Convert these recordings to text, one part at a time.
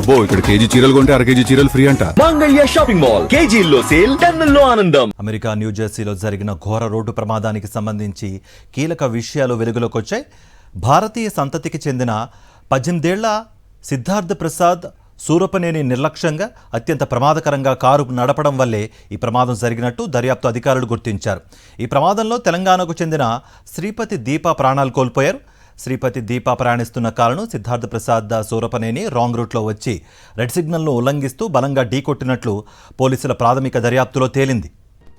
అబ్బో ఇక్కడ కేజీ చీరలు కొంటే అర కేజీ చీరలు ఫ్రీ అంట. మంగళ్య షాపింగ్ మాల్, కేజీల్లో సేల్, టన్నుల్లో ఆనందం. అమెరికా న్యూజెర్సీలో జరిగిన ఘోర రోడ్డు ప్రమాదానికి సంబంధించి కీలక విషయాలు వెలుగులోకి వచ్చాయి. భారతీయ సంతతికి చెందిన 18 ఏళ్ల సిద్ధార్థ్ ప్రసాద్ సూరపనేని నిర్లక్ష్యంగా అత్యంత ప్రమాదకరంగా కారు నడపడం వల్లే ఈ ప్రమాదం జరిగినట్టు దర్యాప్తు అధికారులు గుర్తించారు. ఈ ప్రమాదంలో తెలంగాణకు చెందిన శ్రీపతి దీప ప్రాణాలు కోల్పోయారు. శ్రీపతి దీప ప్రయాణిస్తున్న కారును సిద్ధార్థ్ ప్రసాద్ సూరపనేని రాంగ్ రూట్లో వచ్చి రెడ్ సిగ్నల్ను ఉల్లంఘిస్తూ బలంగా ఢీకొట్టినట్లు పోలీసుల ప్రాథమిక దర్యాప్తులో తేలింది.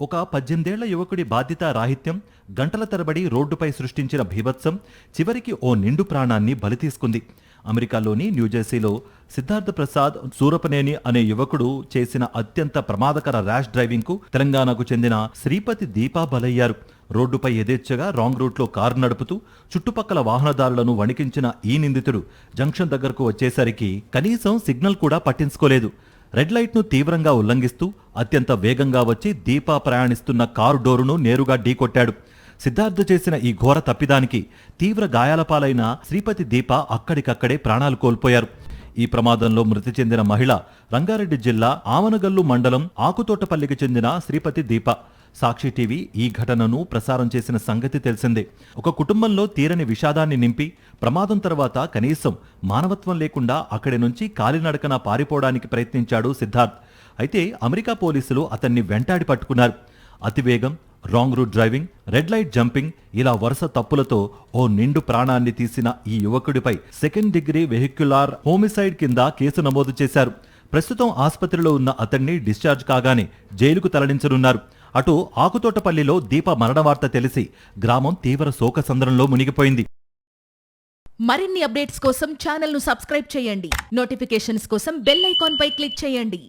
ఒక 18 ఏళ్ల యువకుడి బాధ్యతా రాహిత్యం, గంటల తరబడి రోడ్డుపై సృష్టించిన భీభత్సం చివరికి ఓ నిండు ప్రాణాన్ని బలి తీసుకుంది. అమెరికాలోని న్యూజెర్సీలో సిద్ధార్థ్ ప్రసాద్ సూరపనేని అనే యువకుడు చేసిన అత్యంత ప్రమాదకర ర్యాష్ డ్రైవింగ్కు తెలంగాణకు చెందిన శ్రీపతి దీపా బలయ్యారు. రోడ్డుపై యథేచ్ఛగా రాంగ్ రూట్లో కారు నడుపుతూ చుట్టుపక్కల వాహనదారులను వణికించిన ఈ నిందితుడు జంక్షన్ దగ్గరకు వచ్చేసరికి కనీసం సిగ్నల్ కూడా పట్టించుకోలేదు. రెడ్ లైట్ను తీవ్రంగా ఉల్లంఘిస్తూ అత్యంత వేగంగా వచ్చి దీపా ప్రయాణిస్తున్న కారు డోరును నేరుగా ఢీకొట్టాడు. సిద్ధార్థ్ చేసిన ఈ ఘోర తప్పిదానికి తీవ్ర గాయాల పాలైన శ్రీపతి దీప అక్కడికక్కడే ప్రాణాలు కోల్పోయారు. ఈ ప్రమాదంలో మృతి చెందిన మహిళ రంగారెడ్డి జిల్లా ఆమనగల్లు మండలం ఆకుతోటపల్లికి చెందిన శ్రీపతి దీప. సాక్షి టీవీ ఈ ఘటనను ప్రసారం చేసిన సంగతి తెలిసిందే. ఒక కుటుంబంలో తీరని విషాదాన్ని నింపి ప్రమాదం తర్వాత కనీసం మానవత్వం లేకుండా అక్కడి నుంచి కాలినడకన పారిపోవడానికి ప్రయత్నించాడు సిద్ధార్థ్. అయితే అమెరికా పోలీసులు అతన్ని వెంటాడి పట్టుకున్నారు. అతివేగం, wrong route driving, red light jumping ఇలా వరుస తప్పులతో ఓ నిండు ప్రాణాన్ని తీసిన ఈ యువకుడిపై 2nd డిగ్రీ వెహిక్యులార్ హోమిసైడ్ కింద కేసు నమోదు చేశారు. ప్రస్తుతం ఆసుపత్రిలో ఉన్న అతన్ని డిశ్చార్జ్ కాగానే జైలుకు తరలించనున్నారు. అటు ఆకుతోటపల్లిలో దీప మరణ వార్త తెలిసి గ్రామం తీవ్ర శోకసంద్రంలో మునిగిపోయింది. మరిన్ని అప్డేట్స్ కోసం ఛానల్ను సబ్స్క్రైబ్ చేయండి. నోటిఫికేషన్స్ కోసం బెల్ ఐకాన్ పై క్లిక్ చేయండి.